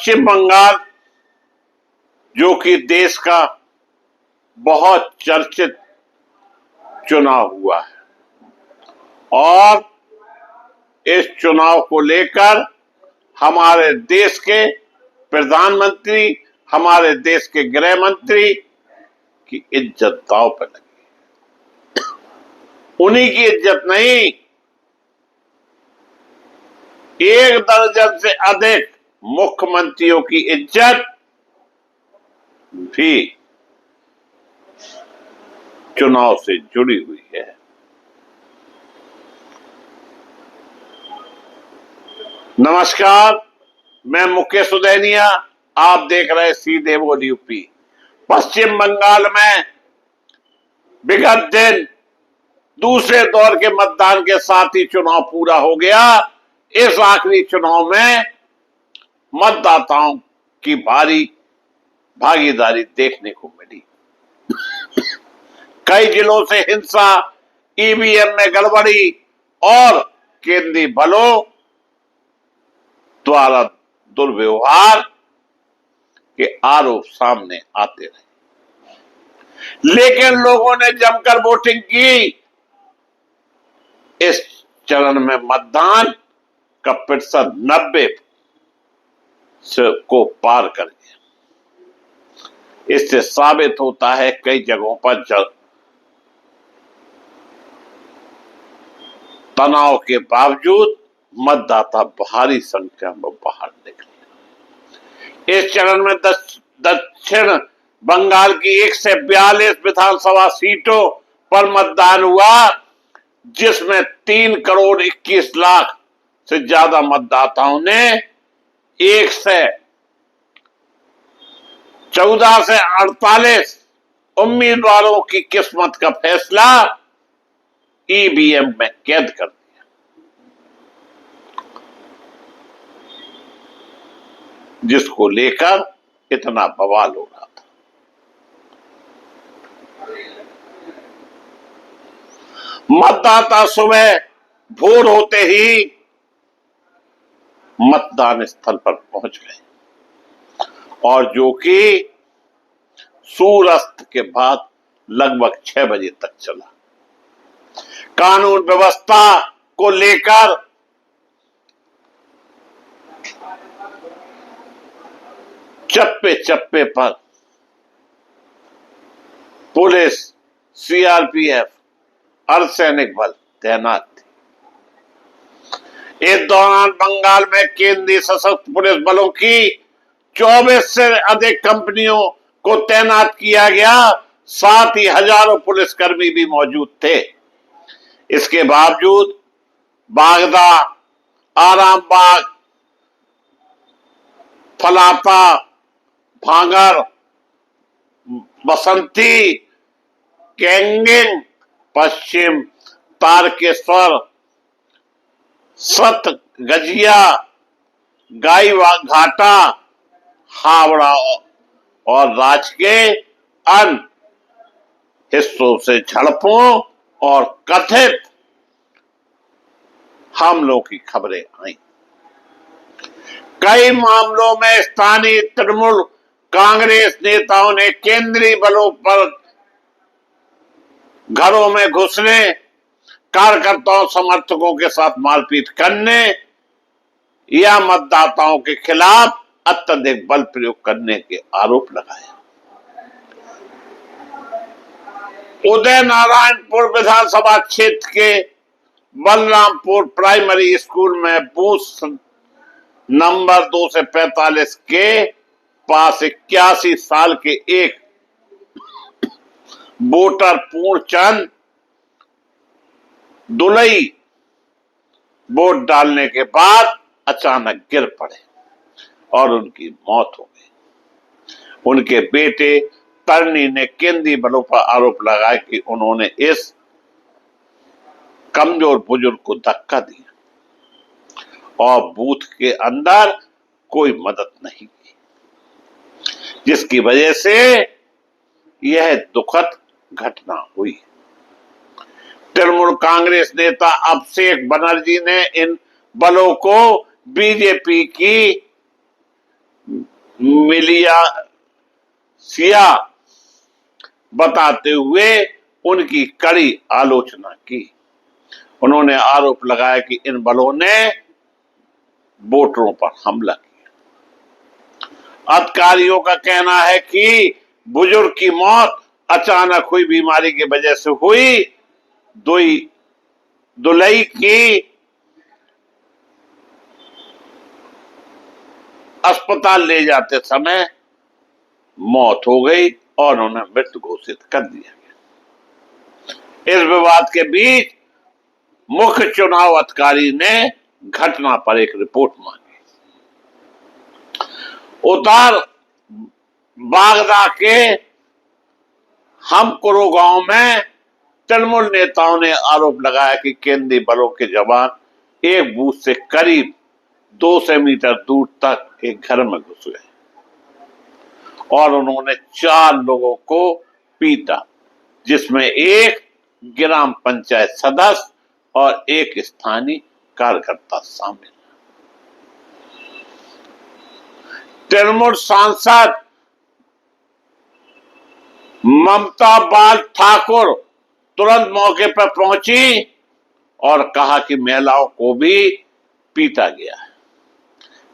पश्चिम बंगाल जो कि देश का बहुत चर्चित चुनाव हुआ है और इस चुनाव को लेकर हमारे देश के प्रधानमंत्री, हमारे देश के गृह मंत्री की इज्जत दांव पर लगी। उन्हीं की इज्जत नहीं, एक दर्जन से अधिक मुख्यमंत्रियों की इज्जत भी चुनाव से जुड़ी हुई है। नमस्कार, मैं मुकेश उदैनिया, आप देख रहे सीधे बोल यूपी। पश्चिम बंगाल में विगत दिन दूसरे दौर के मतदान के साथ ही चुनाव पूरा हो गया। इस आखिरी चुनाव में मतदाताओं की भारी भागीदारी देखने को मिली। कई जिलों से हिंसा, ईवीएम में गड़बड़ी और केंद्रीय बलों द्वारा दुर्व्यवहार के आरोप सामने आते रहे, लेकिन लोगों ने जमकर वोटिंग की। इस चरण में मतदान का प्रतिशत 90 को पार कर गया। इससे साबित होता है कई जगहों पर तनाव के बावजूद मतदाता भारी संख्या में बाहर निकले। इस चरण में दक्षिण बंगाल की 142 विधानसभा सीटों पर मतदान हुआ, जिसमें 3 करोड़ 21 लाख से ज्यादा मतदाताओं ने 14 से 48 उम्मीदवारों की किस्मत का फैसला ईवीएम में कैद कर दिया, जिसको लेकर इतना बवाल हो रहा था। मतदाता सुबह भोर होते ही मतदान स्थल पर पहुंच गए और जो कि सूर्यास्त के बाद लगभग 6 बजे तक चला। कानून व्यवस्था को लेकर चप्पे चप्पे पर पुलिस, सीआरपीएफ, अर्धसैनिक बल तैनात थे। इस दौरान बंगाल में केंद्रीय सशस्त्र पुलिस बलों की 24 से अधिक कंपनियों को तैनात किया गया, साथ ही हजारों पुलिसकर्मी भी मौजूद थे। इसके बावजूद बागदा, आरामबाग, फलाता, भांगर, बसंती, कैंगिंग, पश्चिम तारकेश्वर, सतगजिया, गाईघाटा, हावड़ा और राज्य के अन्य हिस्सों से झड़पों और कथित हमलों की खबरें आई। कई मामलों में स्थानीय तृणमूल कांग्रेस नेताओं ने केंद्रीय बलों पर घरों में घुसने, कार्यकर्ताओं समर्थकों के साथ मारपीट करने या मतदाताओं के खिलाफ अत्यधिक बल प्रयोग करने के आरोप लगाए। उदय नारायणपुर विधानसभा क्षेत्र के बलरामपुर प्राइमरी स्कूल में बूथ नंबर 2 से 45 के पास 81 साल के एक वोटर पूर्णचंद दुलई वोट डालने के बाद अचानक गिर पड़े और उनकी मौत हो गई। उनके बेटे तरनी ने केंद्रीय बलों पर आरोप लगाया कि उन्होंने इस कमजोर बुजुर्ग को धक्का दिया और बूथ के अंदर कोई मदद नहीं की, जिसकी वजह से यह दुखद घटना हुई। तृणमूल कांग्रेस नेता अभिषेक बनर्जी ने इन बलों को बीजेपी की मिलिशिया बताते हुए उनकी कड़ी आलोचना की। उन्होंने आरोप लगाया कि इन बलों ने वोटरों पर हमला किया। अधिकारियों का कहना है कि बुजुर्ग की मौत अचानक हुई बीमारी की वजह से हुई। दुलई की अस्पताल ले जाते समय मौत हो गई और उन्हें मृत घोषित कर दिया गया। इस विवाद के बीच मुख्य चुनाव अधिकारी ने घटना पर एक रिपोर्ट मांगी। उत्तर बागदा के हमकुरो गांव में तृणमूल नेताओं ने आरोप लगाया कि केंद्रीय बलों के जवान एक बूथ से करीब 200 मीटर दूर तक एक घर में घुस गए और उन्होंने 4 लोगों को पीटा, जिसमें एक ग्राम पंचायत सदस्य और एक स्थानीय कार्यकर्ता शामिल। तृणमूल सांसद ममता बाल ठाकुर तुरंत मौके पर पहुंची और कहा कि महिलाओं को भी पीटा गया है,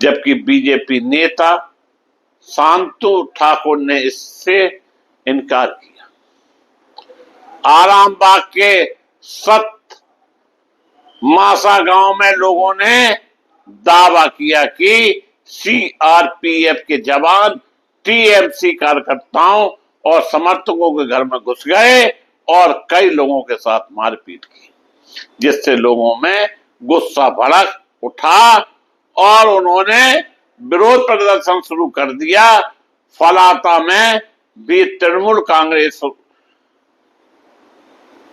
जबकि बीजेपी नेता शांतु ठाकुर ने इससे इनकार किया। आरामबाग के मासा गांव में लोगों ने दावा किया कि सीआरपीएफ के जवान टीएमसी कार्यकर्ताओं और समर्थकों के घर में घुस गए और कई लोगों के साथ मारपीट की, जिससे लोगों में गुस्सा भड़क उठा और उन्होंने विरोध प्रदर्शन शुरू कर दिया। फलाता में भी तृणमूल कांग्रेस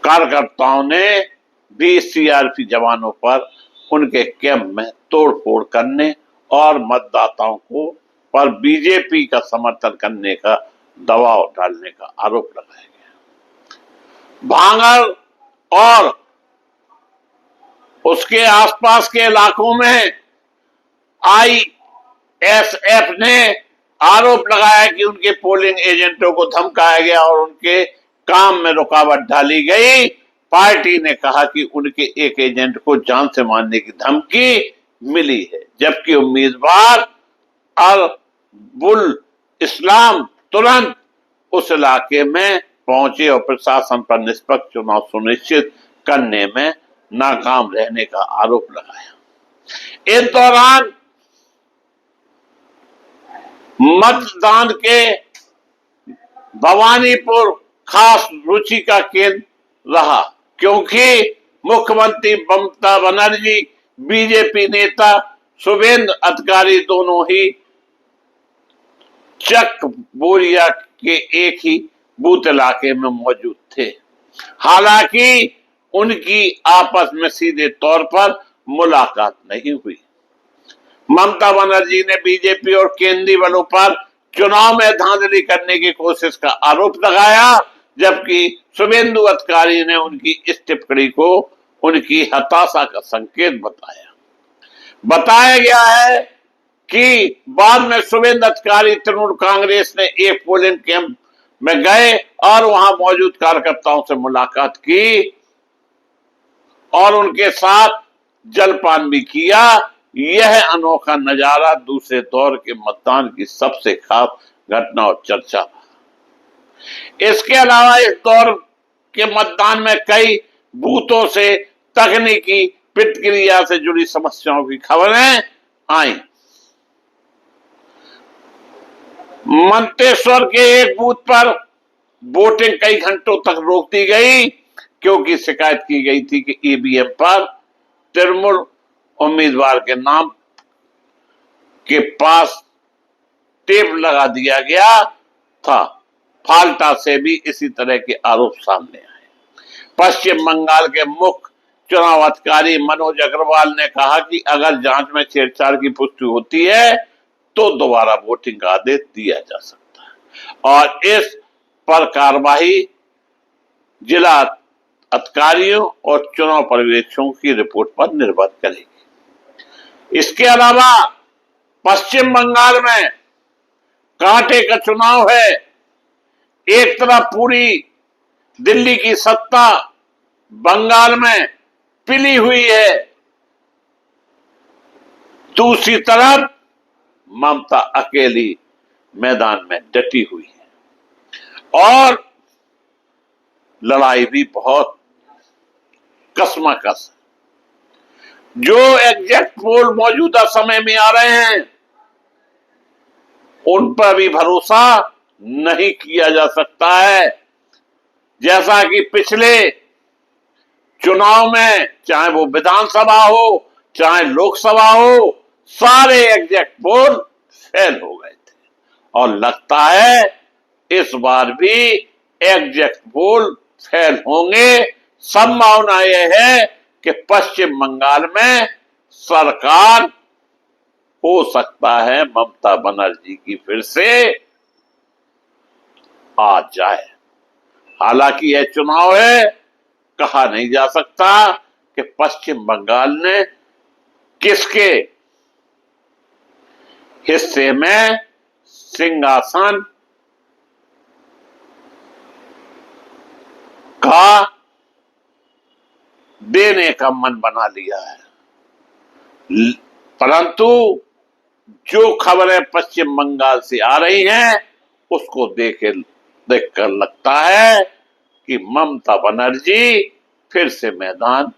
कार्यकर्ताओं ने भी सीआरपी जवानों पर उनके कैंप में तोड़फोड़ करने और मतदाताओं को पर बीजेपी का समर्थन करने का दबाव डालने का आरोप लगाया गया। भांगड़ और उसके आसपास के इलाकों में आईएसएफ ने आरोप लगाया कि उनके पोलिंग एजेंटों को धमकाया गया और उनके काम में रुकावट डाली गई। पार्टी ने कहा कि उनके एक एजेंट को जान से मारने की धमकी मिली है, जबकि उम्मीदवार अरबुल इस्लाम तुरंत उस इलाके में पहुंचे और प्रशासन पर निष्पक्ष चुनाव सुनिश्चित करने में नाकाम रहने का आरोप लगाया। इस दौरान मतदान के भवानीपुर खास रुचि का केंद्र रहा, क्योंकि मुख्यमंत्री ममता बनर्जी, बीजेपी नेता शुभेंदु अधिकारी दोनों ही चक बोरिया के एक ही बूथ इलाके में मौजूद थे। हालांकि उनकी आपस में सीधे तौर पर मुलाकात नहीं हुई। ममता बनर्जी ने बीजेपी और केंद्रीय बलों पर चुनाव में धांधली करने की कोशिश का आरोप लगाया, जबकि शुभेंदु अधिकारी ने उनकी इस टिप्पणी को उनकी हताशा का संकेत बताया। बताया गया है कि बाद में शुभेंदु अधिकारी तृणमूल कांग्रेस ने एक पोलिंग कैंप में गए और वहां मौजूद कार्यकर्ताओं से मुलाकात की और उनके साथ जलपान भी किया। यह अनोखा नजारा दूसरे दौर के मतदान की सबसे खास घटना और चर्चा था। इसके अलावा इस दौर के मतदान में कई बूथों से तकनीकी प्रतिक्रिया से जुड़ी समस्याओं की खबरें आई। मंतेश्वर के एक बूथ पर वोटिंग कई घंटों तक रोक दी गई, क्योंकि शिकायत की गई थी कि ईवीएम पर तृणमूल उम्मीदवार के नाम के पास टेप लगा दिया गया था। फाल्टा से भी इसी तरह के आरोप सामने आए। पश्चिम बंगाल के मुख्य चुनाव अधिकारी मनोज अग्रवाल ने कहा कि अगर जांच में छेड़छाड़ की पुष्टि होती है तो दोबारा वोटिंग का आदेश दिया जा सकता है और इस पर कार्रवाई जिला अधिकारियों और चुनाव पर्यवेक्षकों की रिपोर्ट पर निर्भर करेगी। इसके अलावा पश्चिम बंगाल में कांटे का चुनाव है। एक तरफ पूरी दिल्ली की सत्ता बंगाल में पिली हुई है, दूसरी तरफ ममता अकेली मैदान में डटी हुई है और लड़ाई भी बहुत कस्माकस। जो एग्जैक्ट पोल मौजूदा समय में आ रहे हैं उन पर भी भरोसा नहीं किया जा सकता है। जैसा कि पिछले चुनाव में, चाहे वो विधानसभा हो चाहे लोकसभा हो, सारे एग्जैक्ट पोल फेल हो गए थे और लगता है इस बार भी एग्जैक्ट पोल फेल होंगे। संभावना यह है कि पश्चिम बंगाल में सरकार हो सकता है ममता बनर्जी की फिर से आ जाए। हालांकि यह चुनाव है, कहा नहीं जा सकता कि पश्चिम बंगाल ने किसके हिस्से में सिंहासन का देने का मन बना लिया है। परंतु जो खबरें पश्चिम बंगाल से आ रही हैं उसको देखकर लगता है कि ममता बनर्जी फिर से मैदान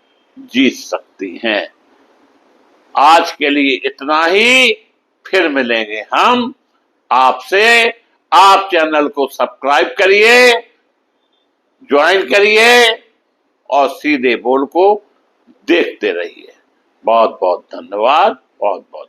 जीत सकती हैं। आज के लिए इतना ही, फिर मिलेंगे हम आपसे। आप चैनल को सब्सक्राइब करिए, ज्वाइन करिए और सीधे बोल को देखते रहिए। बहुत बहुत धन्यवाद, बहुत बहुत।